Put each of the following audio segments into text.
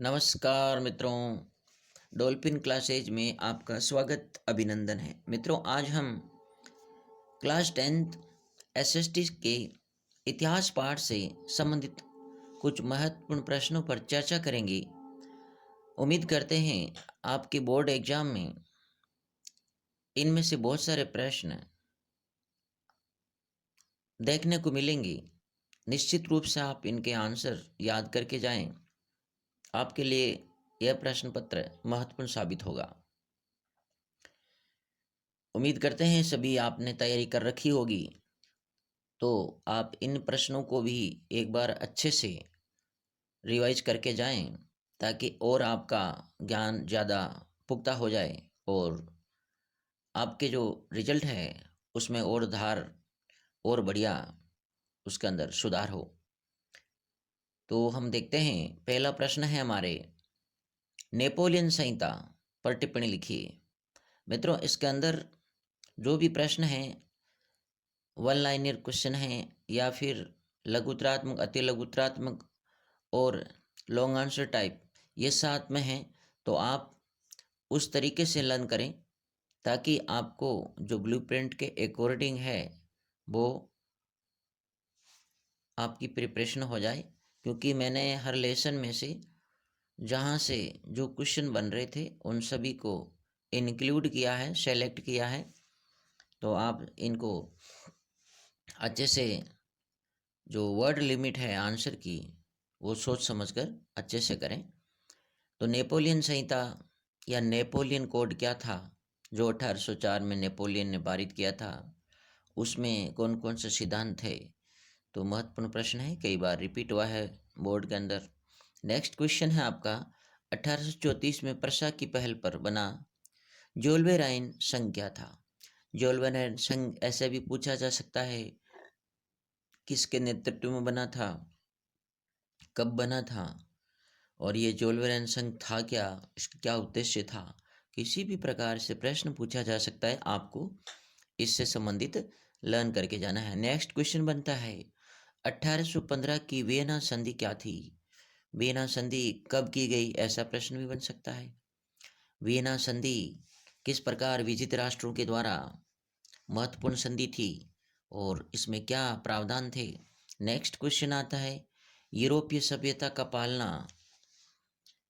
नमस्कार मित्रों, dolphin classes में आपका स्वागत अभिनंदन है। मित्रों, आज हम क्लास 10th एसएसटी के इतिहास पाठ से संबंधित कुछ महत्वपूर्ण प्रश्नों पर चर्चा करेंगे। उम्मीद करते हैं आपके बोर्ड एग्जाम में इनमें से बहुत सारे प्रश्न देखने को मिलेंगे। निश्चित रूप से आप इनके आंसर याद करके जाएं। आपके लिए यह प्रश्न पत्र महत्वपूर्ण साबित होगा। उम्मीद करते हैं सभी आपने तैयारी कर रखी होगी, तो आप इन प्रश्नों को भी एक बार अच्छे से रिवाइज करके जाएं ताकि और आपका ज्ञान ज़्यादा पुख्ता हो जाए और आपके जो रिजल्ट है उसमें और धार और बढ़िया उसके अंदर सुधार हो। तो हम देखते हैं, पहला प्रश्न है हमारे, नेपोलियन संहिता पर टिप्पणी लिखिए। मित्रों, इसके अंदर जो भी प्रश्न हैं वन लाइनर क्वेश्चन हैं या फिर लघुतरात्मक, अति लघुतरात्मक और लॉन्ग आंसर टाइप, ये साथ में हैं। तो आप उस तरीके से लर्न करें ताकि आपको जो ब्लूप्रिंट के अकॉर्डिंग है वो आपकी प्रिपरेशन हो जाए। क्योंकि मैंने हर लेसन में से जहाँ से जो क्वेश्चन बन रहे थे उन सभी को इंक्लूड किया है, सेलेक्ट किया है। तो आप इनको अच्छे से, जो वर्ड लिमिट है आंसर की, वो सोच समझकर अच्छे से करें। तो नेपोलियन संहिता या नेपोलियन कोड क्या था जो 1804 में नेपोलियन ने पारित किया था, उसमें कौन कौन से सिद्धांत थे? तो महत्वपूर्ण प्रश्न है, कई बार रिपीट हुआ है बोर्ड के अंदर। नेक्स्ट क्वेश्चन है आपका, 1834 में प्रशा की पहल पर बना जोल्वेराइन संघ क्या था? जोल्वेराइन संघ ऐसे भी पूछा जा सकता है, किसके नेतृत्व में बना था, कब बना था, और ये जोल्वेराइन संघ था क्या, इसका क्या उद्देश्य था? किसी भी प्रकार से प्रश्न पूछा जा सकता है, आपको इससे संबंधित लर्न करके जाना है। नेक्स्ट क्वेश्चन बनता है, 1815 की वियना संधि क्या थी? वियना संधि कब की गई, ऐसा प्रश्न भी बन सकता है। वियना संधि किस प्रकार विजित राष्ट्रों के द्वारा महत्वपूर्ण संधि थी और इसमें क्या प्रावधान थे? नेक्स्ट क्वेश्चन आता है, यूरोपीय सभ्यता का पालना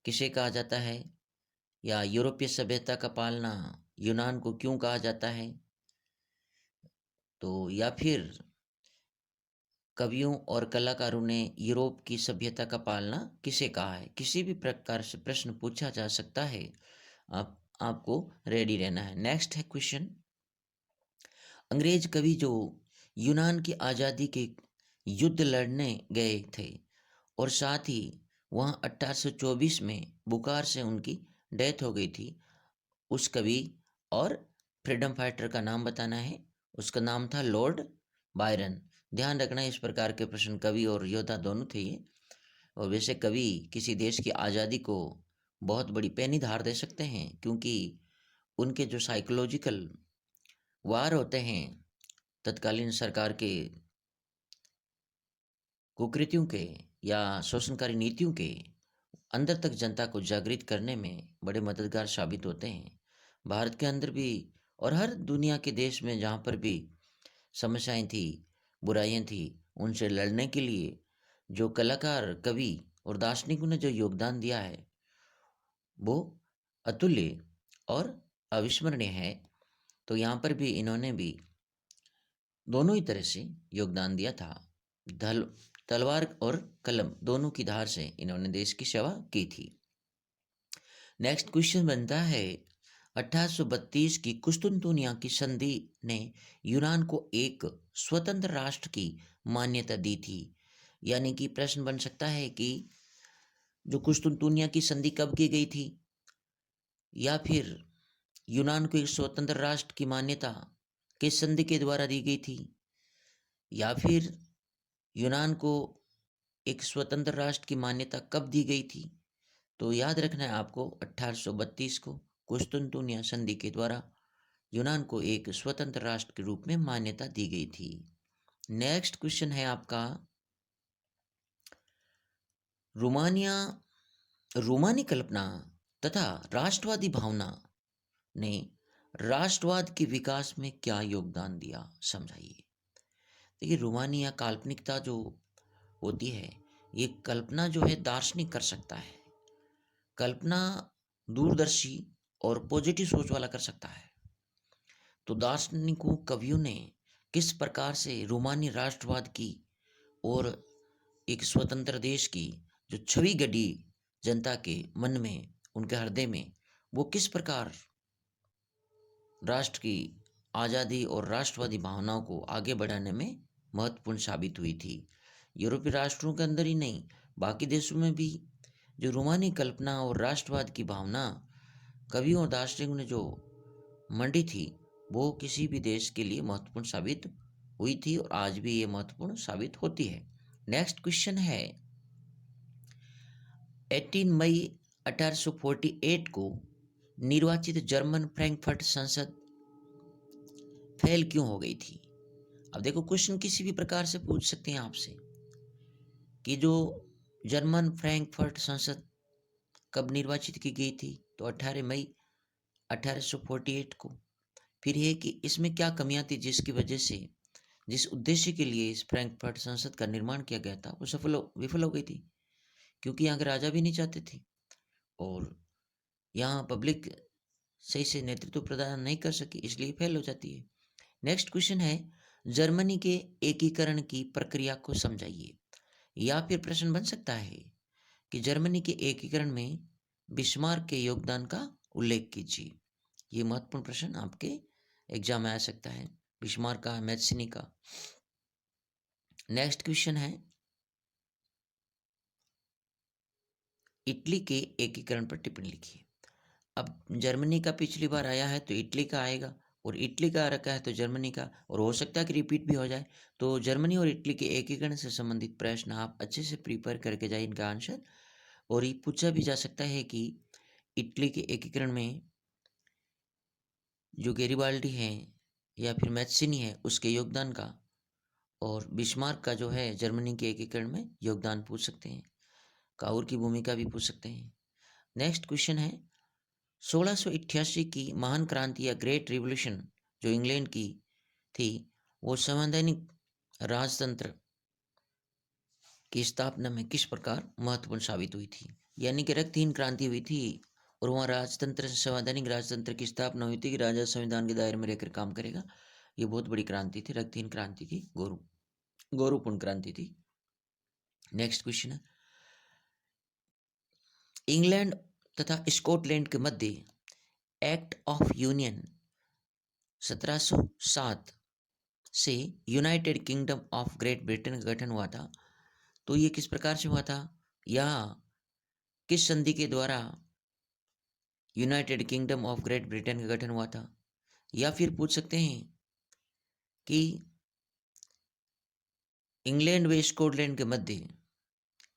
किसे कहा जाता है, या यूरोपीय सभ्यता का पालना यूनान को क्यों कहा जाता है? तो या फिर कवियों और कलाकारों ने यूरोप की सभ्यता का पालना किसे कहा है? किसी भी प्रकार से प्रश्न पूछा जा सकता है, आपको रेडी रहना है। नेक्स्ट है क्वेश्चन, अंग्रेज कवि जो यूनान की आज़ादी के युद्ध लड़ने गए थे और साथ ही वहाँ 1824 में बुखार से उनकी डेथ हो गई थी, उस कवि और फ्रीडम फाइटर का नाम बताना है। उसका नाम था लॉर्ड बायरन। ध्यान रखना, इस प्रकार के प्रश्न, कवि और योद्धा दोनों थे ये। और वैसे कवि किसी देश की आज़ादी को बहुत बड़ी पैनी धार दे सकते हैं, क्योंकि उनके जो साइकोलॉजिकल वार होते हैं तत्कालीन सरकार के कुकृतियों के या शोषणकारी नीतियों के, अंदर तक जनता को जागृत करने में बड़े मददगार साबित होते हैं। भारत के अंदर भी और हर दुनिया के देश में जहाँ पर भी समस्याएं थी, बुराइयां थी, उनसे लड़ने के लिए जो कलाकार, कवि और दार्शनिकों ने जो योगदान दिया है वो अतुल्य और अविस्मरणीय है। तो यहाँ पर भी इन्होंने भी दोनों ही तरह से योगदान दिया था। धल तलवार और कलम दोनों की धार से इन्होंने देश की सेवा की थी। नेक्स्ट क्वेश्चन बनता है, 1832 की कुस्तुनतुनिया की संधि ने यूनान को एक स्वतंत्र राष्ट्र की मान्यता दी थी। यानी कि प्रश्न बन सकता है कि जो कुस्तुनतुनिया की संधि कब की गई थी, या फिर यूनान को एक स्वतंत्र राष्ट्र की मान्यता किस संधि के द्वारा दी गई थी, या फिर यूनान को एक स्वतंत्र राष्ट्र की मान्यता कब दी गई थी? तो याद रखना है आपको, 1832 को कुस्तुनतुनिया संधि के द्वारा यूनान को एक स्वतंत्र राष्ट्र के रूप में मान्यता दी गई थी। नेक्स्ट क्वेश्चन है आपका, रोमानिया रोमानी कल्पना तथा राष्ट्रवादी भावना ने राष्ट्रवाद के विकास में क्या योगदान दिया, समझाइए। देखिए, रोमानी या काल्पनिकता जो होती है, ये कल्पना जो है दार्शनिक कर सकता है। कल्पना दूरदर्शी और पॉजिटिव सोच वाला कर सकता है। तो दार्शनिकों, कवियों ने किस प्रकार से रोमानी राष्ट्रवाद की और एक स्वतंत्र देश की जो छवि गढ़ी जनता के मन में, उनके हृदय में, वो किस प्रकार राष्ट्र की आज़ादी और राष्ट्रवादी भावनाओं को आगे बढ़ाने में महत्वपूर्ण साबित हुई थी। यूरोपीय राष्ट्रों के अंदर ही नहीं, बाकी देशों में भी जो रोमानी कल्पना और राष्ट्रवाद की भावना कवियों और दार्शनिकों ने जो मंडी थी, वो किसी भी देश के लिए महत्वपूर्ण साबित हुई थी और आज भी ये महत्वपूर्ण साबित होती है। नेक्स्ट क्वेश्चन है, 18 मई 1848 को निर्वाचित जर्मन फ्रैंकफर्ट संसद फेल क्यों हो गई थी। अब देखो, क्वेश्चन किसी भी प्रकार से पूछ सकते हैं आपसे कि जो जर्मन फ्रैंकफर्ट संसद कब निर्वाचित की गई थी, तो 18 मई 1848 को। फिर ये कि इसमें क्या कमियां थी जिसकी वजह से, जिस उद्देश्य के लिए इस फ्रैंकफर्ट संसद का निर्माण किया गया था, वो विफल हो गई थी। क्योंकि यहाँ के राजा भी नहीं चाहते थे और यहाँ पब्लिक सही से नेतृत्व प्रदान नहीं कर सकी, इसलिए फेल हो जाती है। नेक्स्ट क्वेश्चन है, जर्मनी के एकीकरण की प्रक्रिया को समझाइए। या फिर प्रश्न बन सकता है कि जर्मनी के एकीकरण में बिस्मार्क के योगदान का उल्लेख कीजिए। ये महत्वपूर्ण प्रश्न आपके एग्जाम में आ सकता है, बिस्मार्क का, मैत्सिनी का। नेक्स्ट क्वेश्चन है, इटली के एकीकरण पर टिप्पणी लिखिए। अब जर्मनी का पिछली बार आया है तो इटली का आएगा, और इटली का आ रखा है तो जर्मनी का, और हो सकता है कि रिपीट भी हो जाए। तो जर्मनी और इटली के एकीकरण से संबंधित प्रश्न आप अच्छे से प्रिपेयर करके जाए इनका आंसर। और ये पूछा भी जा सकता है कि इटली के एकीकरण में जो गेरिबाल्डी है या फिर मैत्सिनी है, उसके योगदान का, और बिस्मार्क का जो है जर्मनी के एकीकरण में योगदान पूछ सकते हैं। काउर की भूमिका भी पूछ सकते हैं। नेक्स्ट क्वेश्चन है, 1688 की महान क्रांति या ग्रेट रिवॉल्यूशन जो इंग्लैंड की थी, वो संवैधानिक राजतंत्र की स्थापना में किस प्रकार महत्वपूर्ण साबित हुई थी। यानी कि रक्तहीन क्रांति हुई थी और वहाँ राजतंत्र, संवैधानिक राजतंत्र की स्थापना हुई थी कि राजा संविधान के दायरे में रहकर काम करेगा। ये बहुत बड़ी क्रांति थी, रक्तहीन क्रांति थी, गौरवपूर्ण क्रांति थी। नेक्स्ट क्वेश्चन है, इंग्लैंड तथा स्कॉटलैंड के मध्य एक्ट ऑफ यूनियन 1707 से United kingdom of great Britain का गठन हुआ था। तो ये किस प्रकार से हुआ था, या किस संधि के द्वारा United kingdom of great Britain का गठन हुआ था। या फिर पूछ सकते हैं कि इंग्लैंड व स्कॉटलैंड के मध्य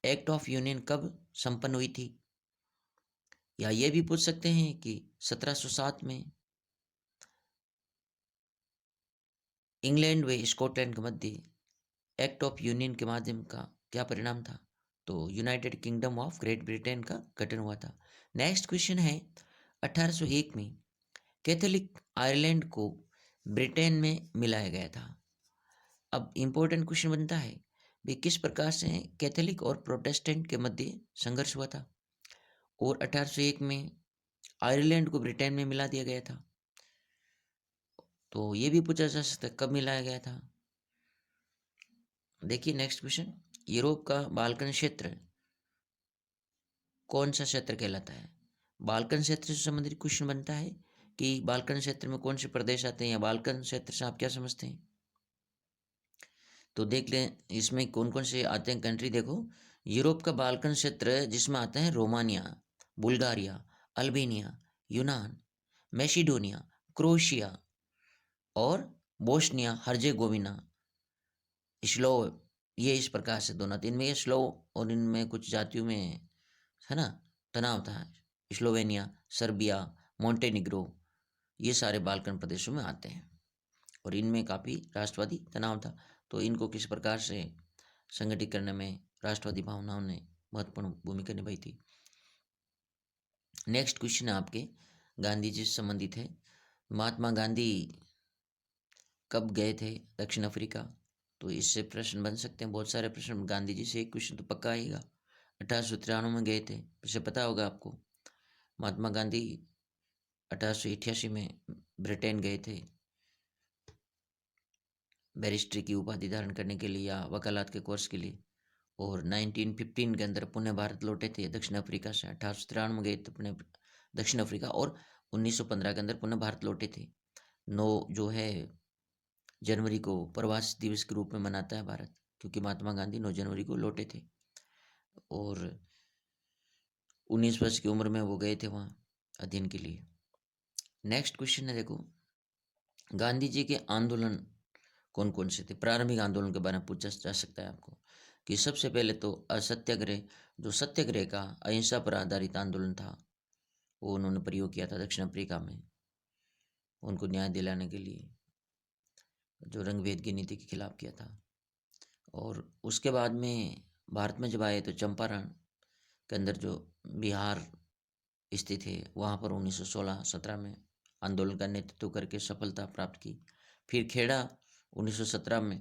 एक्ट ऑफ यूनियन कब संपन्न हुई थी। या ये भी पूछ सकते हैं कि 1707 में इंग्लैंड व स्कॉटलैंड के मध्य एक्ट ऑफ यूनियन के माध्यम का क्या परिणाम था। तो United kingdom of great Britain का गठन हुआ था। नेक्स्ट क्वेश्चन है, 1801 में कैथोलिक आयरलैंड को ब्रिटेन में मिलाया गया था। अब इंपॉर्टेंट क्वेश्चन बनता है, भी किस प्रकार से कैथोलिक और प्रोटेस्टेंट के मध्य संघर्ष हुआ था और 1801 में आयरलैंड को ब्रिटेन में मिला दिया गया था। तो ये भी पूछा जा सकता है कब मिलाया गया था। देखिए नेक्स्ट क्वेश्चन, यूरोप का बाल्कन क्षेत्र कौन सा क्षेत्र कहलाता है। बाल्कन क्षेत्र से संबंधित क्वेश्चन बनता है कि बाल्कन क्षेत्र में कौन से प्रदेश आते हैं, या बाल्कन क्षेत्र से आप क्या समझते हैं। तो देख लें इसमें कौन कौन से आते हैं कंट्री। देखो, यूरोप का बाल्कन क्षेत्र जिसमें आता है रोमानिया, बुल्गारिया, अल्बेनिया, यूनान, मैसिडोनिया, क्रोएशिया और बोस्निया हर्जेगोविना, स्लो, ये इस प्रकार से दोनों। इनमें ये स्लो और इनमें कुछ जातियों में है ना तनाव था। स्लोवेनिया, सर्बिया, मोंटेनिग्रो, ये सारे बाल्कन प्रदेशों में आते हैं और इनमें काफ़ी राष्ट्रवादी तनाव था। तो इनको किस प्रकार से संगठित करने में राष्ट्रवादी भावनाओं ने महत्वपूर्ण भूमिका निभाई थी। नेक्स्ट क्वेश्चन आपके गांधी जी से संबंधित है। महात्मा गांधी कब गए थे दक्षिण अफ्रीका? तो इससे प्रश्न बन सकते हैं, बहुत सारे प्रश्न। गांधी जी से एक क्वेश्चन तो पक्का आएगा। 1893 में गए थे, इसे पता होगा आपको। महात्मा गांधी 1888 में ब्रिटेन गए थे बैरिस्ट्री की उपाधि धारण करने के लिए या वकालत के कोर्स के लिए, और 1915 के अंदर पुणे भारत लौटे थे दक्षिण अफ्रीका से। 1893 में गए थे पुणे दक्षिण अफ्रीका, और 1915 के अंदर पुनः भारत लौटे थे। 9 जो है जनवरी को प्रवासी दिवस के रूप में मनाता है भारत, क्योंकि महात्मा गांधी 9 जनवरी को लौटे थे, और 19 वर्ष की उम्र में वो गए थे वहाँ अध्ययन के लिए। नेक्स्ट क्वेश्चन है, देखो गांधी जी के आंदोलन कौन कौन से थे? प्रारंभिक आंदोलन के बारे में पूछा जा सकता है आपको कि सबसे पहले तो असत्याग्रह, जो सत्याग्रह का अहिंसा पर आधारित आंदोलन था, वो उन्होंने प्रयोग किया था दक्षिण अफ्रीका में उनको न्याय दिलाने के लिए, जो रंग भेद की नीति के खिलाफ किया था। और उसके बाद में भारत में जब आए तो चंपारण के अंदर जो बिहार स्थित है वहाँ पर 1916-17 में आंदोलन का नेतृत्व करके सफलता प्राप्त की। फिर खेड़ा 1917 में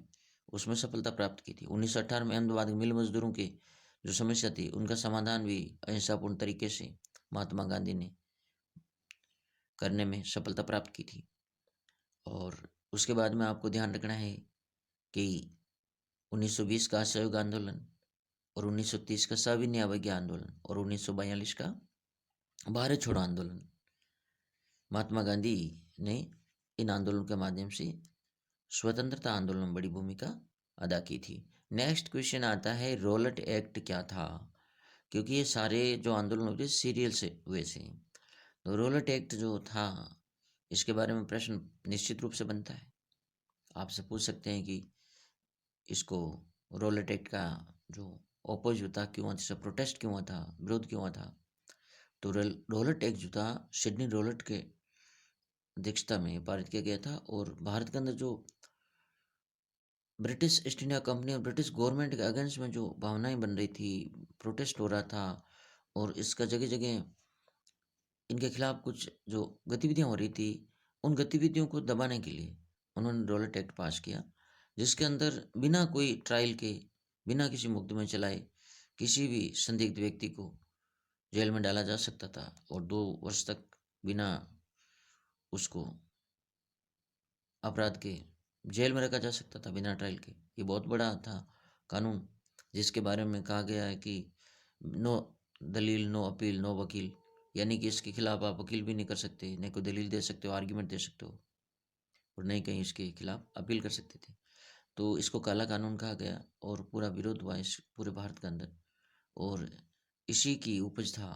उसमें सफलता प्राप्त की थी। 1918 में अहमदाबाद के मिल मजदूरों की जो समस्या थी उनका समाधान भी अहिंसापूर्ण तरीके से महात्मा गांधी ने करने में सफलता प्राप्त की थी। और उसके बाद में आपको ध्यान रखना है कि 1920 का असहयोग आंदोलन, और 1930 का सविनय अवज्ञा आंदोलन, और 1942 का भारत छोड़ो आंदोलन, महात्मा गांधी ने इन आंदोलन के माध्यम से स्वतंत्रता आंदोलन में बड़ी भूमिका अदा की थी। नेक्स्ट क्वेश्चन आता है रॉलेट एक्ट क्या था? क्योंकि ये सारे जो आंदोलन हुए सीरियल से हुए थे, तो रॉलेट एक्ट जो था इसके बारे में प्रश्न निश्चित रूप से बनता है। आपसे पूछ सकते हैं कि इसको रॉलेट एक्ट का जो ऑपोज था क्यों हुआ, जिससे प्रोटेस्ट क्यों हुआ था, विरोध क्यों हुआ था? तो रॉलेट एक्ट जो था सिडनी रॉलेट के अध्यक्षता में पारित किया गया था, और भारत के अंदर जो ब्रिटिश ईस्ट इंडिया कंपनी और ब्रिटिश गवर्नमेंट के अगेंस्ट में जो भावनाएं बन रही थी, प्रोटेस्ट हो रहा था, और इसका जगह जगह इनके खिलाफ कुछ जो गतिविधियां हो रही थी, उन गतिविधियों को दबाने के लिए उन्होंने रॉलेट एक्ट पास किया, जिसके अंदर बिना कोई ट्रायल के, बिना किसी मुकदमे चलाए किसी भी संदिग्ध व्यक्ति को जेल में डाला जा सकता था, और 2 वर्ष तक बिना उसको अपराध के जेल में रखा जा सकता था बिना ट्रायल के। ये बहुत बड़ा था कानून, जिसके बारे में कहा गया है कि नो दलील नो अपील नो वकील, यानी कि इसके खिलाफ आप वकील भी नहीं कर सकते, नहीं कोई दलील दे सकते हो, आर्ग्यूमेंट दे सकते हो, और नहीं कहीं इसके खिलाफ अपील कर सकते थे। तो इसको काला कानून कहा गया, और पूरा विरोध हुआ इस पूरे भारत के अंदर, और इसी की उपज था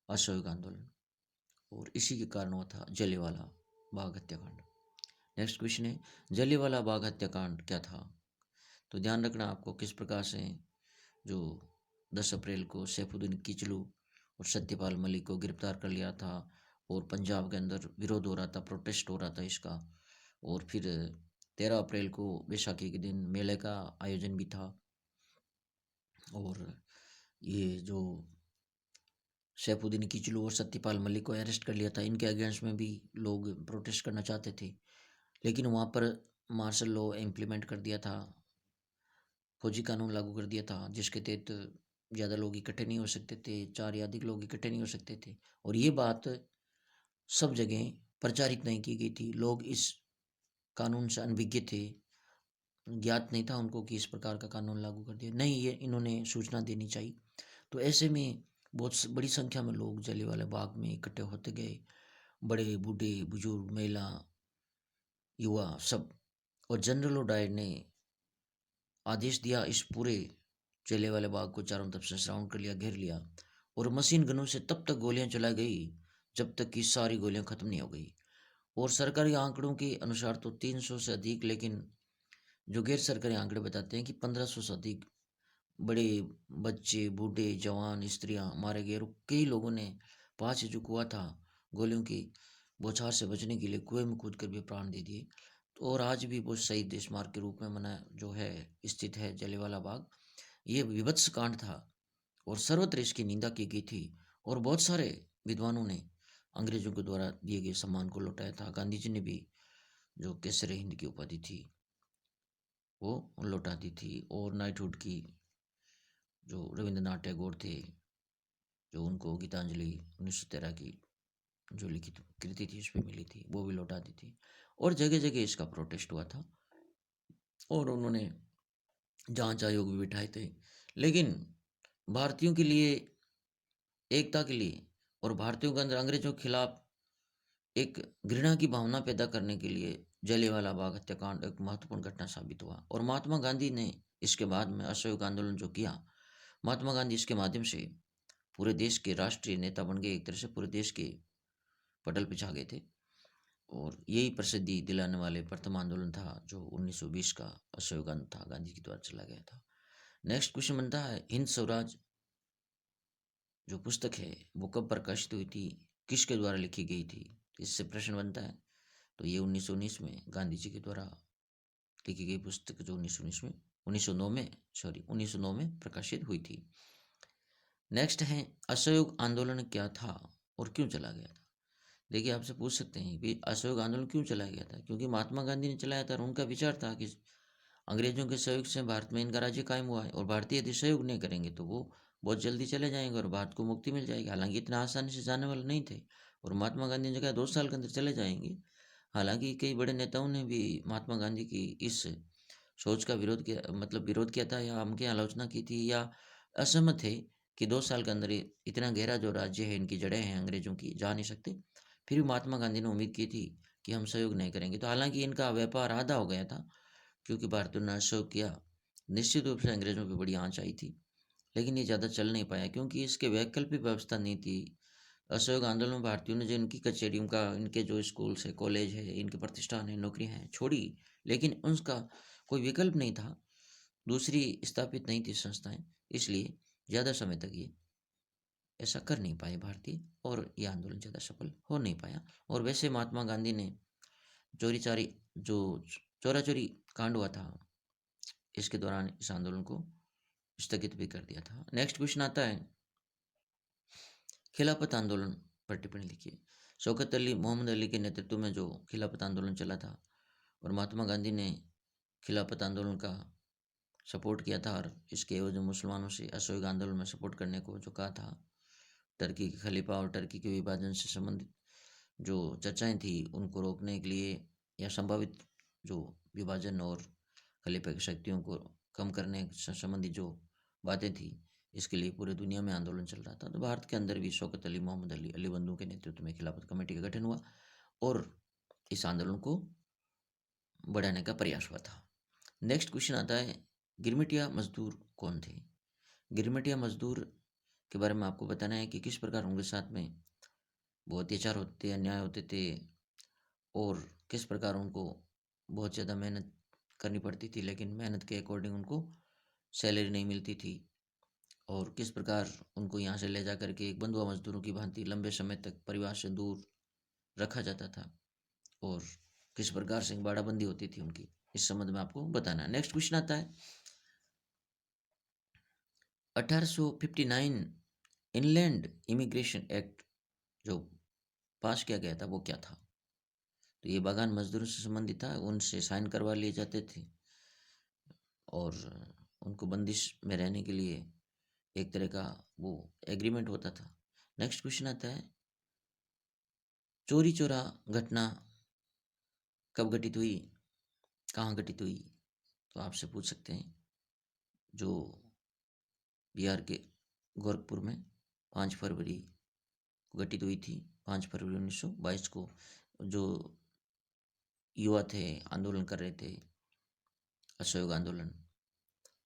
असहयोग आंदोलन, और इसी के कारण हुआ था जलियांवाला बाग हत्याकांड। नेक्स्ट क्वेश्चन है जलियांवाला बाग हत्याकांड क्या था? तो ध्यान रखना आपको किस प्रकार से जो 10 अप्रैल को सैफुद्दीन किचलू और सत्यपाल मलिक को गिरफ्तार कर लिया था, और पंजाब के अंदर विरोध हो रहा था, प्रोटेस्ट हो रहा था इसका, और फिर 13 अप्रैल को बैसाखी के दिन मेले का आयोजन भी था, और ये जो सैफुद्दीन किचलू और सत्यपाल मलिक को अरेस्ट कर लिया था, इनके अगेंस्ट में भी लोग प्रोटेस्ट करना चाहते थे, लेकिन वहाँ पर मार्शल लॉ इम्प्लीमेंट कर दिया था, फौजी कानून लागू कर दिया था, जिसके तहत ज़्यादा लोग इकट्ठे नहीं हो सकते थे, 4 या अधिक लोग इकट्ठे नहीं हो सकते थे, और ये बात सब जगह प्रचारित नहीं की गई थी। लोग इस कानून से अनभिज्ञ थे, ज्ञात नहीं था उनको कि इस प्रकार का कानून लागू कर दिया, नहीं ये इन्होंने सूचना देनी चाहिए। तो ऐसे में बहुत बड़ी संख्या में लोग जलियांवाला बाग में इकट्ठे होते गए, बड़े बूढ़े बुजुर्ग महिला युवा सब, और जनरल डायर ने आदेश दिया इस पूरे जलियांवाला बाग को चारों तरफ से सराउंड कर लिया, घेर लिया, और मशीन गनों से तब तक गोलियां चलाई गई जब तक कि सारी गोलियां खत्म नहीं हो गई। और सरकारी आंकड़ों के अनुसार तो 300 से अधिक, लेकिन जो गैर सरकारी आंकड़े बताते हैं कि 1500 से अधिक बड़े बच्चे बूढ़े जवान स्त्रियां मारे गए, और कई लोगों ने पास से जो कुआं था गोलियों की बौछार से बचने के लिए कुएं में कूद कर भी प्राण दे दिए। तो और आज भी वो शहीद स्मारक के रूप में मना जो है स्थित है जलियांवाला बाग। ये विभत्स कांड था, और सर्वत्र इसकी निंदा की गई थी, और बहुत सारे विद्वानों ने अंग्रेजों के द्वारा दिए गए सम्मान को लौटाया था। गांधी जी ने भी जो केसर हिंद की उपाधि थी वो लौटा दी थी, और नाइटहुड की जो रविंद्रनाथ टैगोर थे, जो उनको गीतांजलि 1913 की जो लिखित कृति थी उस पर मिली थी, वो भी लौटा दी थी। और जगह जगह इसका प्रोटेस्ट हुआ था, और उन्होंने जांच आयोग भी बिठाए थे। लेकिन भारतीयों के लिए, एकता के लिए, और भारतीयों के अंदर अंग्रेजों के खिलाफ एक घृणा की भावना पैदा करने के लिए जलियांवाला बाग हत्याकांड एक महत्वपूर्ण घटना साबित हुआ। और महात्मा गांधी ने इसके बाद में असहयोग आंदोलन जो किया, महात्मा गांधी इसके माध्यम से पूरे देश के राष्ट्रीय नेता बन गए, एक तरह से पूरे देश के पटल पे छा गए थे। और यही प्रसिद्धि दिलाने वाले प्रथम आंदोलन था जो 1920 का असहयोग आंदोलन था, गांधी के द्वारा चला गया था। नेक्स्ट क्वेश्चन बनता है, हिंद स्वराज जो पुस्तक है वो कब प्रकाशित हुई थी, किसके द्वारा लिखी गई थी? इससे प्रश्न बनता है। तो ये 1919 में गांधी जी के द्वारा लिखी गई पुस्तक जो 1909 में प्रकाशित हुई थी। नेक्स्ट है, असहयोग आंदोलन क्या था और क्यों चला गया था? देखिए, आपसे पूछ सकते हैं कि असहयोग आंदोलन क्यों चलाया गया था? क्योंकि महात्मा गांधी ने चलाया था और उनका विचार था कि अंग्रेजों के सहयोग से भारत में इनका राज्य कायम हुआ है, और भारतीय यदि सहयोग नहीं करेंगे तो वो बहुत जल्दी चले जाएंगे और भारत को मुक्ति मिल जाएगी। हालांकि इतना आसानी से जाने वाले नहीं थे, और महात्मा गांधी ने कहा 2 साल के अंदर चले जाएंगे। हालांकि कई बड़े नेताओं ने भी महात्मा गांधी की इस सोच का विरोध किया, मतलब विरोध किया था, या उनकी आलोचना की थी, या असहमत थे कि 2 साल के अंदर इतना गहरा जो राज्य है, इनकी जड़ें हैं अंग्रेजों की, जा नहीं सकते। फिर भी महात्मा गांधी ने उम्मीद की थी कि हम सहयोग नहीं करेंगे। तो हालांकि इनका व्यापार आधा हो गया था, क्योंकि भारतीयों ने असहयोग किया, निश्चित रूप से अंग्रेजों पर बड़ी आंच आई थी। लेकिन ये ज़्यादा चल नहीं पाया, क्योंकि इसके वैकल्पिक व्यवस्था नहीं थी। असहयोग आंदोलन में भारतीयों ने जो इनकी कचहरियों का, इनके जो स्कूल्स है, कॉलेज है, इनके प्रतिष्ठान है, नौकरियां हैं, छोड़ी, लेकिन उसका कोई विकल्प नहीं था, दूसरी स्थापित नहीं थी संस्थाएं। इसलिए ज़्यादा समय तक ये ऐसा कर नहीं पाए भारतीय, और ये आंदोलन ज़्यादा सफल हो नहीं पाया। और वैसे महात्मा गांधी ने चोरी चारी जो चोरा चोरी कांड हुआ था, इसके दौरान इस आंदोलन को स्थगित भी कर दिया था। नेक्स्ट क्वेश्चन आता है, खिलाफत आंदोलन पर टिप्पणी लिखिए। शौकत अली, मोहम्मद अली के नेतृत्व में जो खिलाफत आंदोलन चला था, और महात्मा गांधी ने खिलाफत आंदोलन का सपोर्ट किया था, और इसके एवज में मुसलमानों से असहयोग आंदोलन में सपोर्ट करने को जो कहा था। टर्की के खलीफा और टर्की के विभाजन से संबंधित जो चर्चाएं थी उनको रोकने के लिए, या संभावित जो विभाजन और खलीफा की शक्तियों को कम करने से संबंधित जो बातें थी, इसके लिए पूरे दुनिया में आंदोलन चल रहा था। तो भारत के अंदर भी शौकत अली, मोहम्मद अली, अली बंधु के नेतृत्व में खिलाफत कमेटी का गठन हुआ, और इस आंदोलन को बढ़ाने का प्रयास हुआ था। नेक्स्ट क्वेश्चन आता है, गिरमिटिया मजदूर कौन थे? गिरमिटिया मजदूर के बारे में आपको बताना है कि किस प्रकार उनके साथ में बहुत अत्याचार होते थे, अन्याय होते थे, और किस प्रकार उनको बहुत ज़्यादा मेहनत करनी पड़ती थी, लेकिन मेहनत के अकॉर्डिंग उनको सैलरी नहीं मिलती थी, और किस प्रकार उनको यहाँ से ले जा करके एक बंधुआ मजदूरों की भांति लंबे समय तक परिवार से दूर रखा जाता था, और किस प्रकार से बाड़ाबंदी होती थी उनकी, इस संबंध में आपको बताना है। नेक्स्ट क्वेश्चन आता है, 1859 इनलैंड इमिग्रेशन एक्ट जो पास किया गया था वो क्या था? तो ये बागान मजदूरों से संबंधित था, उनसे साइन करवा लिए जाते थे, और उनको बंदिश में रहने के लिए एक तरह का वो एग्रीमेंट होता था। नेक्स्ट क्वेश्चन आता है, चोरी चोरा घटना कब घटित हुई, कहाँ घटित हुई? तो आपसे पूछ सकते हैं, जो बिहार के गोरखपुर में 5 फरवरी को घटित हुई थी। 5 फरवरी 1922 को जो युवा थे, आंदोलन कर रहे थे, असहयोग आंदोलन,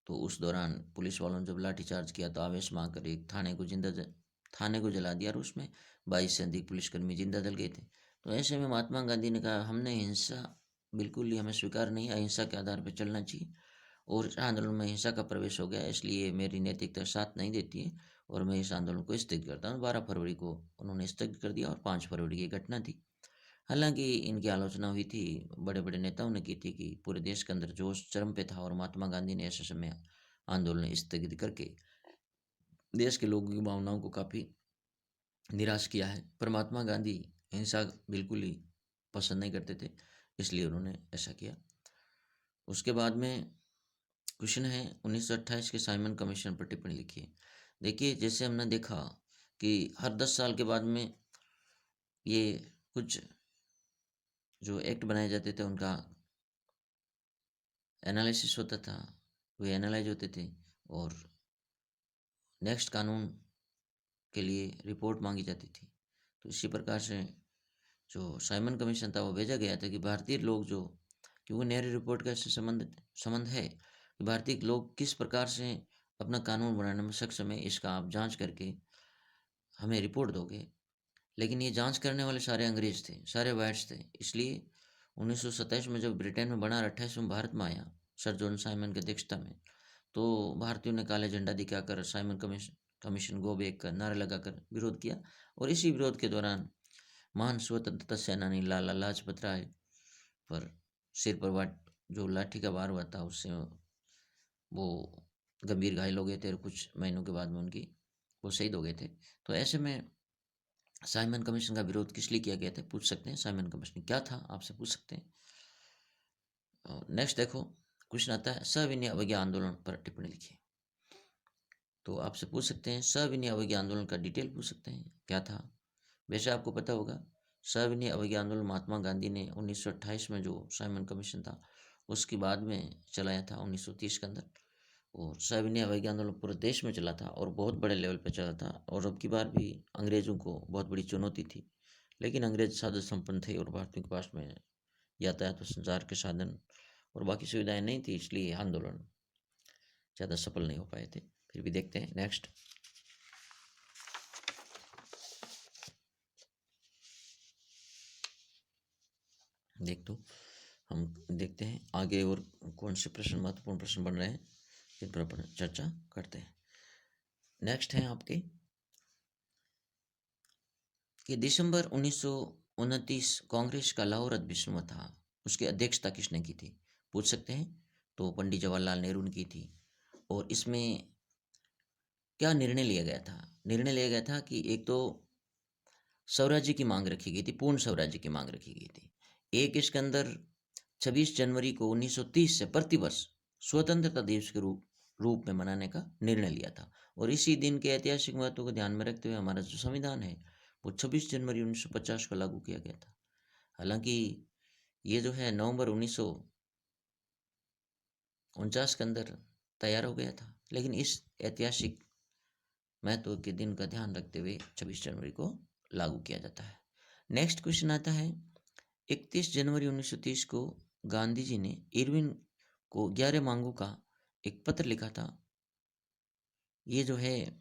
तो उस दौरान पुलिस वालों ने जब लाठीचार्ज किया तो आवेश में आकर एक थाने को जला दिया, और उसमें 22 से अधिक पुलिसकर्मी जिंदा जल गए थे। तो ऐसे में महात्मा गांधी ने कहा, हमने हिंसा बिल्कुल ही हमें स्वीकार नहीं, अहिंसा के आधार पर चलना चाहिए, और इस आंदोलन में हिंसा का प्रवेश हो गया, इसलिए मेरी नैतिकता साथ नहीं देती है, और मैं इस आंदोलन को स्थगित करता हूँ। 12 फरवरी को उन्होंने स्थगित कर दिया, और 5 फरवरी की घटना थी। हालांकि इनकी आलोचना हुई थी, बड़े बड़े नेताओं ने की थी कि पूरे देश के अंदर जोश चरम पे था, और महात्मा गांधी ने ऐसे समय आंदोलन स्थगित करके देश के लोगों की भावनाओं को काफ़ी निराश किया है। पर महात्मा गांधी हिंसा बिल्कुल ही पसंद नहीं करते थे, इसलिए उन्होंने ऐसा किया। उसके बाद में क्वेश्चन है 1928 के साइमन कमीशन पर टिप्पणी लिखिए। देखिए, जैसे हमने देखा कि हर 10 साल के बाद में ये कुछ जो एक्ट बनाए जाते थे उनका एनालिसिस होता था, वे एनालाइज होते थे और नेक्स्ट कानून के लिए रिपोर्ट मांगी जाती थी। तो इसी प्रकार से जो साइमन कमीशन था वो भेजा गया था कि भारतीय लोग जो, क्योंकि नेहरू रिपोर्ट का इससे संबंध है कि भारतीय लोग किस प्रकार से अपना कानून बनाने में सक्षम है, इसका आप जांच करके हमें रिपोर्ट दोगे। लेकिन ये जांच करने वाले सारे अंग्रेज थे, सारे वाइट्स थे। इसलिए 1927 में जब ब्रिटेन में बना और 28 में भारत में आया सर जॉन साइमन की अध्यक्षता में, तो भारतीयों ने काले झंडा दिखाकर साइमन कमीशन गो बैक का नारा लगाकर विरोध किया। और इसी विरोध के दौरान महान स्वतंत्रता सेनानी लाला लाजपत राय पर सिर पर जो लाठी का वार हुआ था उससे वो गंभीर घायल हो गए थे और कुछ महीनों के बाद में उनकी वो शहीद हो गए थे। तो ऐसे में साइमन कमीशन का विरोध किस लिए किया गया था, पूछ सकते हैं। साइमन कमीशन क्या था, आपसे पूछ सकते हैं। नेक्स्ट देखो, क्वेश्चन आता है सविनय अवज्ञा आंदोलन पर टिप्पणी लिखिए। तो आपसे पूछ सकते हैं सविनय अवज्ञा आंदोलन का डिटेल पूछ सकते हैं क्या था। वैसे आपको पता होगा सविनय अवज्ञा आंदोलन महात्मा गांधी ने 1928 में जो साइमन कमीशन था उसके बाद में चलाया था 1930 के अंदर। और सविनय अवज्ञा आंदोलन पूरे देश में चला था और बहुत बड़े लेवल पर चला था। और अब की बार भी अंग्रेज़ों को बहुत बड़ी चुनौती थी, लेकिन अंग्रेज साधु संपन्न थे और भारतीयों के पास में यातायात और संचार के साधन और बाकी सुविधाएं नहीं थी, इसलिए आंदोलन ज़्यादा सफल नहीं हो पाए थे। फिर भी देखते हैं नेक्स्ट। हम देखते हैं आगे और कौन से प्रश्न महत्वपूर्ण प्रश्न बन रहे हैं, जिन पर अपन चर्चा करते हैं। नेक्स्ट है आपके कि दिसंबर 1929 कांग्रेस का लाहौर अधिवेशन था, उसकी अध्यक्षता किसने की थी, पूछ सकते हैं। तो पंडित जवाहरलाल नेहरू ने की थी। और इसमें क्या निर्णय लिया गया था, निर्णय लिया गया था कि एक तो स्वराज्य की मांग रखी गई थी, पूर्ण स्वराज्य की मांग रखी गई थी। एक इसके अंदर 26 जनवरी को 1930 से प्रतिवर्ष स्वतंत्रता दिवस के रूप में मनाने का निर्णय लिया था। और इसी दिन के ऐतिहासिक महत्व को ध्यान में रखते हुए हमारा जो संविधान है वो 26 जनवरी 1950 को लागू किया गया था। हालांकि ये जो है नवंबर 1949 के अंदर तैयार हो गया था, लेकिन इस ऐतिहासिक महत्व के दिन का ध्यान रखते हुए 26 जनवरी को लागू किया जाता है। नेक्स्ट क्वेश्चन आता है 31 जनवरी 1930 को गांधी जी ने इरविन को 11 मांगों का एक पत्र लिखा था। ये जो है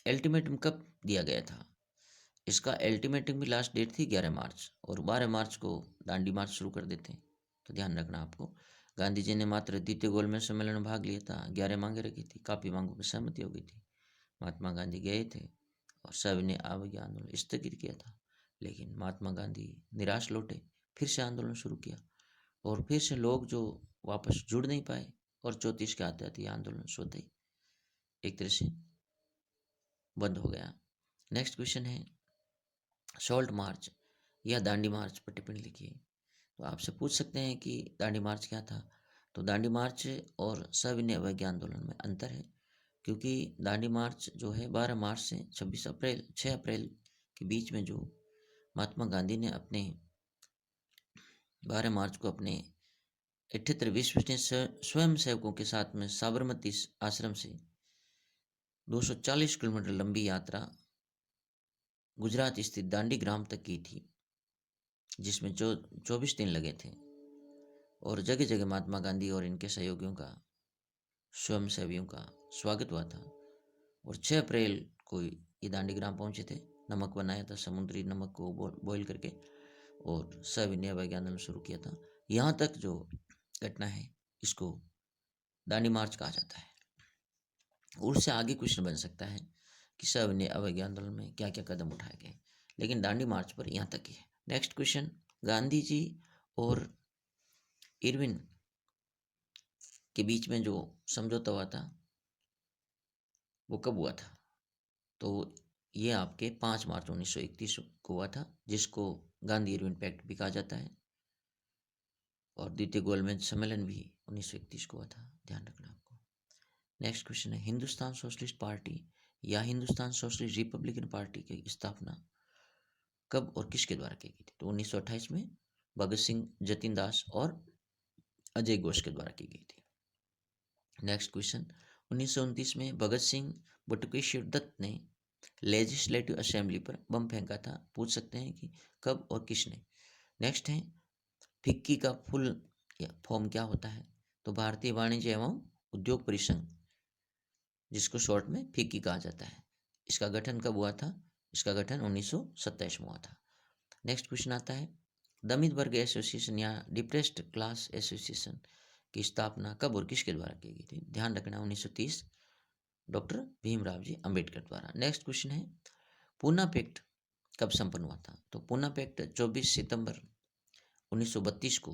अल्टीमेटम कब दिया गया था, इसका अल्टीमेटम की लास्ट डेट थी 11 मार्च और 12 मार्च को दांडी मार्च शुरू कर देते हैं। तो ध्यान रखना आपको, गांधी जी ने मात्र द्वितीय गोलमेज सम्मेलन में भाग लिया था, 11 मांगे रखी थी, काफ़ी मांगों पर सहमति हो गई थी। महात्मा गांधी गए थे और सविनय अवज्ञा आंदोलन स्थगित किया था, लेकिन महात्मा गांधी निराश लौटे, फिर से आंदोलन शुरू किया और फिर से लोग जो वापस जुड़ नहीं पाए और 34 के आते आते आंदोलन स्वतः ही एक तरह से बंद हो गया। नेक्स्ट क्वेश्चन है सॉल्ट मार्च या दांडी मार्च पर टिप्पणी लिखिए। तो आपसे पूछ सकते हैं कि दांडी मार्च क्या था। तो दांडी मार्च और सविनय अवज्ञा आंदोलन में अंतर है, क्योंकि दांडी मार्च जो है 12 मार्च से 6 अप्रैल के बीच में जो महात्मा गांधी ने अपने 12 मार्च को अपने 78 विश्वसनीय स्वयं सेवकों के साथ में साबरमती आश्रम से 240 किलोमीटर लंबी यात्रा गुजरात स्थित दांडी ग्राम तक की थी, जिसमें 24 दिन लगे थे और जगह जगह महात्मा गांधी और इनके सहयोगियों का, स्वयं सेवियों का स्वागत हुआ था। और 6 अप्रैल को ये दांडी ग्राम पहुंचे थे, नमक बनाया था, समुद्री नमक को बॉईल करके, और सविनय अवज्ञा आंदोलन शुरू किया था। यहाँ तक जो घटना है इसको दांडी मार्च कहा जाता है। उससे आगे क्वेश्चन बन सकता है कि सविनय अवज्ञा आंदोलन में क्या क्या कदम उठाए गए, लेकिन दांडी मार्च पर यहाँ तक ही है। नेक्स्ट क्वेश्चन, गांधी जी और इरविन के बीच में जो समझौता हुआ था वो कब हुआ था। तो ये आपके 5 मार्च 1931 को हुआ था, जिसको गांधी इरविन पैक्ट भी कहा जाता है। और द्वितीय गोलमेज सम्मेलन भी 1931 को हुआ था, ध्यान रखना आपको। नेक्स्ट क्वेश्चन है, हिंदुस्तान सोशलिस्ट पार्टी या हिंदुस्तान सोशलिस्ट रिपब्लिकन पार्टी की स्थापना कब और किसके द्वारा की गई थी? तो 1928 में भगत सिंह, जतिन दास और अजय घोष के द्वारा की गई थी। नेक्स्ट क्वेश्चन, 1929 में भगत सिंह बटुकेश्वर दत्त ने लेजिस्लेटिव असेंबली पर बम फेंका था। पूछ सकते हैं कि कब और किसने। नेक्स्ट है, फिक्की का फुल फॉर्म क्या होता है? तो भारतीय वाणिज्य एवं उद्योग परिसंघ, जिसको शॉर्ट में फिक्की कहा जाता है। इसका गठन कब हुआ था? इसका गठन 1927 में हुआ था। नेक्स्ट क्वेश्चन आता है, दलित वर्ग एसोसिएशन या डिप्रेस्ड क्लास एसोसिएशन की स्थापना कब और किसके द्वारा की गई थी? ध्यान रखना 1930 डॉक्टर भीमराव जी अंबेडकर द्वारा। नेक्स्ट क्वेश्चन है, पूना पैक्ट कब संपन्न हुआ था? तो पूना पैक्ट 24 सितंबर 1932 को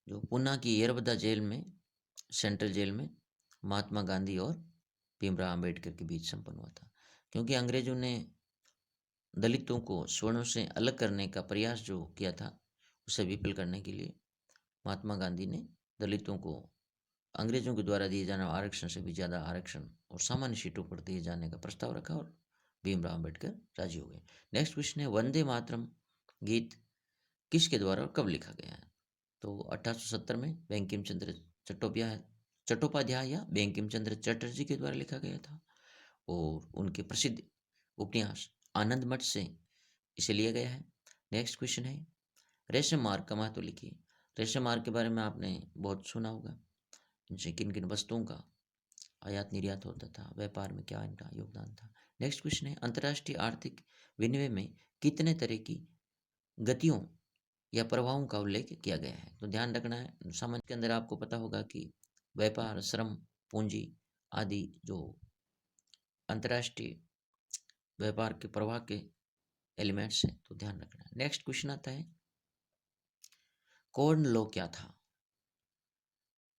जो पूना की येरवदा जेल में, सेंट्रल जेल में महात्मा गांधी और भीमराव अंबेडकर के बीच संपन्न हुआ था। क्योंकि अंग्रेजों ने दलितों को सवर्णों से अलग करने का प्रयास जो किया था, उसे विफल करने के लिए महात्मा गांधी ने दलितों को अंग्रेजों के द्वारा दिए जाने वाले आरक्षण से भी ज़्यादा आरक्षण और सामान्य सीटों पर दिए जाने का प्रस्ताव रखा और भीमराव अंबेडकर राजी हो गए। नेक्स्ट क्वेश्चन है, वंदे मातरम गीत किसके द्वारा और कब लिखा गया है? तो 1870 में बंकिम चंद्र चट्टोपाध्याय या बंकिम चंद्र चटर्जी के द्वारा लिखा गया था। और उनके प्रसिद्ध उपन्यास आनंद मठ से इसे लिया गया है। नेक्स्ट क्वेश्चन है, रेशम मार्ग का महत्व लिखिए। रेशम मार्ग के बारे में आपने बहुत सुना होगा, जिनसे किन किन वस्तुओं का आयात निर्यात होता था, व्यापार में क्या इनका योगदान था। नेक्स्ट क्वेश्चन है, अंतर्राष्ट्रीय आर्थिक विनिमय में कितने तरह की गतियों या प्रभावों का उल्लेख किया गया है? तो ध्यान रखना है, समझ के अंदर आपको पता होगा कि व्यापार, श्रम, पूंजी आदि जो अंतर्राष्ट्रीय व्यापार के प्रवाह के एलिमेंट्स हैं, तो ध्यान रखना है। नेक्स्ट क्वेश्चन आता है, कॉर्न लॉ क्या था?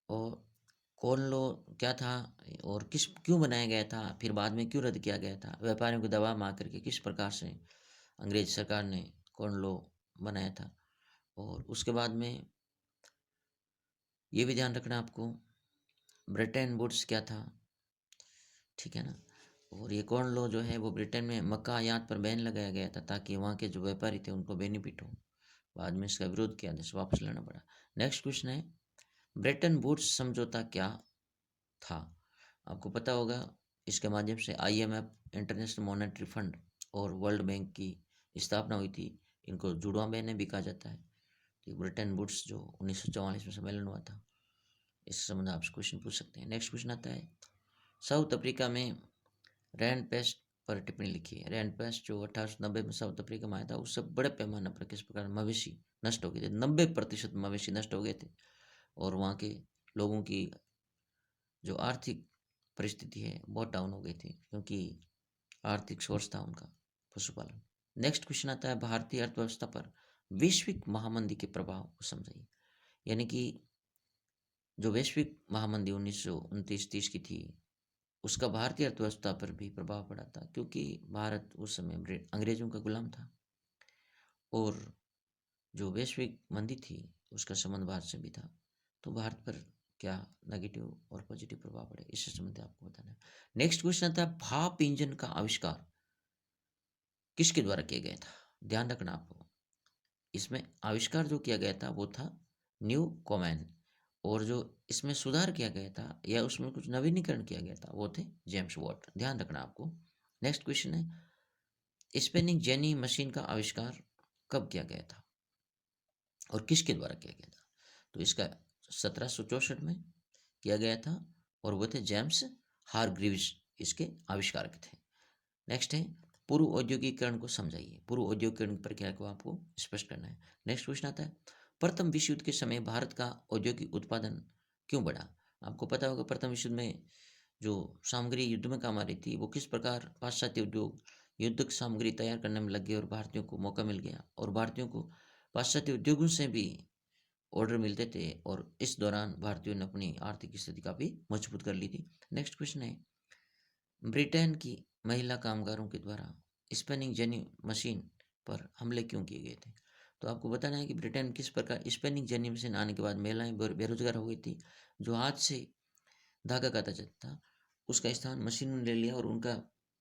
और कॉर्न लॉ क्या था और क्यों बनाया गया था, फिर बाद में क्यों रद्द किया गया था? व्यापारियों को दबाव में आकर के किस प्रकार से अंग्रेज सरकार ने कॉर्न लॉ बनाया था? और उसके बाद में ये भी ध्यान रखना आपको, ब्रिटेन वुड्स क्या था, ठीक है ना। और ये कॉर्न लॉ जो है वो ब्रिटेन में मक्का आयात पर बैन लगाया गया था, ताकि वहाँ के जो व्यापारी थे उनको बेनिफिट हो। बाद में इसका विरोध किया, जिससे वापस लेना पड़ा। नेक्स्ट क्वेश्चन है, ब्रेटन वुड्स समझौता क्या था? आपको पता होगा, इसके माध्यम से IMF, इंटरनेशनल मॉनेटरी फंड और वर्ल्ड बैंक की स्थापना हुई थी। इनको जुड़वा बहने भी कहा जाता है। तो ब्रेटन वुड्स जो 1944 में सम्मेलन हुआ था, इस संबंध आपसे क्वेश्चन पूछ सकते हैं। नेक्स्ट क्वेश्चन आता है, साउथ अफ्रीका में रैन पेस्ट पर टिप्पणी लिखी है। रैन पेस्ट जो 1890 में साउथ अफ्रीका में आया था, उससे बड़े पैमाने पर किस प्रकार मवेशी नष्ट हो गए थे। 90% मवेशी नष्ट हो गए थे और वहाँ के लोगों की जो आर्थिक परिस्थिति है बहुत डाउन हो गई थी, क्योंकि आर्थिक सोर्स था उनका पशुपालन। नेक्स्ट क्वेश्चन आता है, भारतीय अर्थव्यवस्था पर वैश्विक महामंदी के प्रभाव को समझाइए। यानी कि जो वैश्विक महामंदी 1929-30 की थी, उसका भारतीय अर्थव्यवस्था पर भी प्रभाव पड़ा था, क्योंकि भारत उस समय अंग्रेजों का गुलाम था। और जो वैश्विक मंदी थी उसका संबंध भारत से भी था। तो भारत पर क्या नेगेटिव और पॉजिटिव प्रभाव पड़े, इससे संबंधित आपको बताना है। नेक्स्ट क्वेश्चन आता है, भाप इंजन का आविष्कार किसके द्वारा किया गया था? ध्यान रखना आपको, इसमें आविष्कार जो किया गया था वो था न्यू कॉमन, और जो इसमें सुधार किया गया था या उसमें कुछ नवीनीकरण किया गया था वो थे जेम्स वॉट। ध्यान रखना आपको। नेक्स्ट क्वेश्चन है, स्पिनिंग जेनी मशीन का आविष्कार कब किया गया था और किसके द्वारा किया गया था? तो इसका 1764 में किया गया था और वो थे जेम्स हारग्रीव्स, इसके आविष्कारक थे। नेक्स्ट है, पूर्व औद्योगिकरण को समझाइए। पूर्व औद्योगिकरण प्रक्रिया को आपको स्पष्ट करना है। नेक्स्ट क्वेश्चन आता है, प्रथम विश्व युद्ध के समय भारत का औद्योगिक उत्पादन क्यों बढ़ा? आपको पता होगा, प्रथम विश्व युद्ध में जो सामग्री युद्ध में काम आ रही थी, वो किस प्रकार पाश्चात्य उद्योग युद्ध सामग्री तैयार करने में लग गए और भारतीयों को मौका मिल गया, और भारतीयों को पाश्चात्य उद्योगों से भी ऑर्डर मिलते थे, और इस दौरान भारतीयों ने अपनी आर्थिक स्थिति काफ़ी मजबूत कर ली थी। नेक्स्ट क्वेश्चन है, ब्रिटेन की महिला कामगारों के द्वारा स्पिनिंग जेनी मशीन पर हमले क्यों किए गए थे? तो आपको बताना है कि ब्रिटेन में किस प्रकार स्पिनिंग जेनी मशीन आने के बाद महिलाएं बेरोजगार हो गई थी। जो हाथ से धागा काता जाता था उसका स्थान मशीनों ने ले लिया और उनका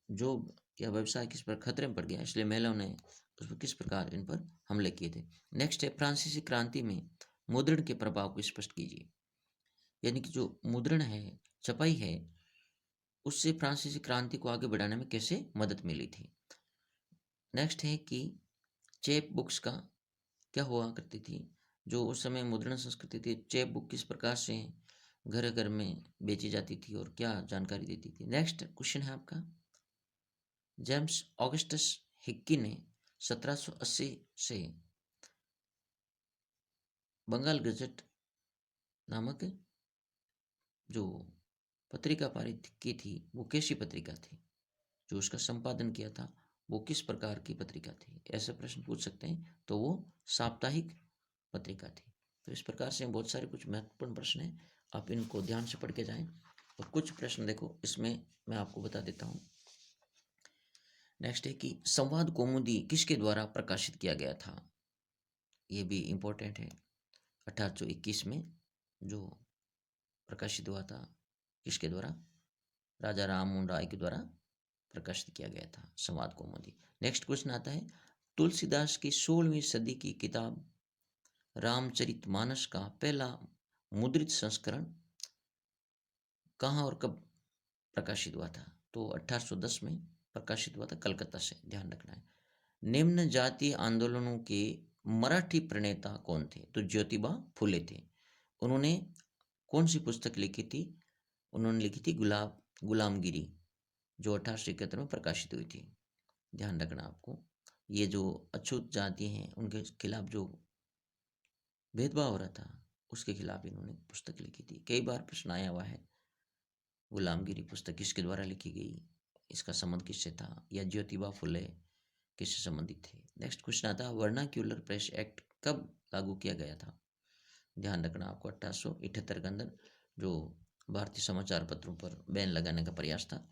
जॉब या व्यवसाय किस प्रकार खतरे में पड़ गया, इसलिए महिलाओं ने उस पर किस प्रकार इन पर हमले किए थे। नेक्स्ट है फ्रांसीसी क्रांति में मुद्रण के प्रभाव को स्पष्ट कीजिए। यानी कि जो मुद्रण है, छपाई है, उससे फ्रांसीसी क्रांति को आगे बढ़ाने में कैसे मदद मिली थी। नेक्स्ट है कि चेप बुक्स का क्या हुआ करती थी। जो उस समय मुद्रण संस्कृति थी, चेप बुक किस प्रकार से घर घर में बेची जाती थी और क्या जानकारी देती थी। नेक्स्ट क्वेश्चन है आपका, जेम्स ऑगस्टस हिक्की ने 1780 से बंगाल गजट नामक जो पत्रिका पारित की थी वो कैसी पत्रिका थी। जो उसका संपादन किया था वो किस प्रकार की पत्रिका थी, ऐसे प्रश्न पूछ सकते हैं। तो वो साप्ताहिक पत्रिका थी। तो इस प्रकार से बहुत सारे कुछ महत्वपूर्ण प्रश्न हैं, आप इनको ध्यान से पढ़ के जाएं। और कुछ प्रश्न देखो इसमें मैं आपको बता देता हूँ। नेक्स्ट है कि संवाद कौमुदी किसके द्वारा प्रकाशित किया गया था। ये भी इम्पोर्टेंट है। 1821 में जो प्रकाशित हुआ था, किसके द्वारा? राजा राम मोहन राय के द्वारा प्रकाशित किया गया था संवाद कौमुदी। नेक्स्ट क्वेश्चन आता है, तुलसीदास की 16वीं सदी की किताब रामचरितमानस का पहला मुद्रित संस्करण कहाँ और कब प्रकाशित हुआ था? तो 1810 में प्रकाशित हुआ था, कलकत्ता से, ध्यान रखना है। निम्न जातीय आंदोलनों के मराठी प्रणेता कौन थे? तो ज्योतिबा फुले थे। उन्होंने कौन सी पुस्तक लिखी थी? उन्होंने लिखी थी गुलामगिरी, जो 1871 में प्रकाशित हुई थी। ध्यान रखना आपको, ये जो अछूत जाति हैं उनके खिलाफ जो भेदभाव हो रहा था उसके खिलाफ इन्होंने पुस्तक लिखी थी। कई बार प्रश्न आया हुआ है, गुलामगिरी पुस्तक किसके द्वारा लिखी गई, इसका संबंध किससे था, या ज्योतिबा फुले किससे संबंधित थे। नेक्स्ट क्वेश्चन आता है, वर्नाक्यूलर प्रेस एक्ट कब लागू किया गया था? ध्यान रखना आपको 1878 के अंदर, जो भारतीय समाचार पत्रों पर बैन लगाने का प्रयास था,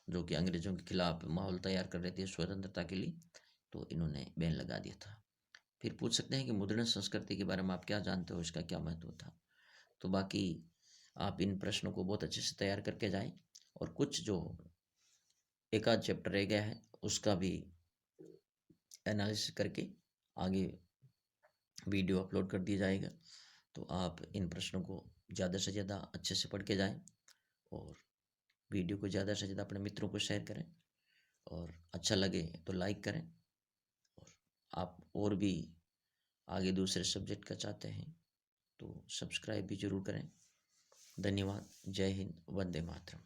जो कि अंग्रेजों के खिलाफ माहौल तैयार कर रहे थे स्वतंत्रता के लिए, तो इन्होंने बैन लगा दिया था। फिर पूछ सकते हैं कि मुद्रण संस्कृति के बारे में आप क्या जानते हो, इसका क्या महत्व था। तो बाकी आप इन प्रश्नों को बहुत अच्छे से तैयार करके जाएं, और कुछ जो एक आध चैप्टर रह गया है उसका भी एनालिसिस करके आगे वीडियो अपलोड कर दिया जाएगा। तो आप इन प्रश्नों को ज़्यादा से ज़्यादा अच्छे से पढ़ के जाएं, और वीडियो को ज़्यादा से ज़्यादा अपने मित्रों को शेयर करें, और अच्छा लगे तो लाइक करें। और आप और भी आगे दूसरे सब्जेक्ट का चाहते हैं तो सब्सक्राइब भी जरूर करें। धन्यवाद। जय हिंद। वंदे मातरम।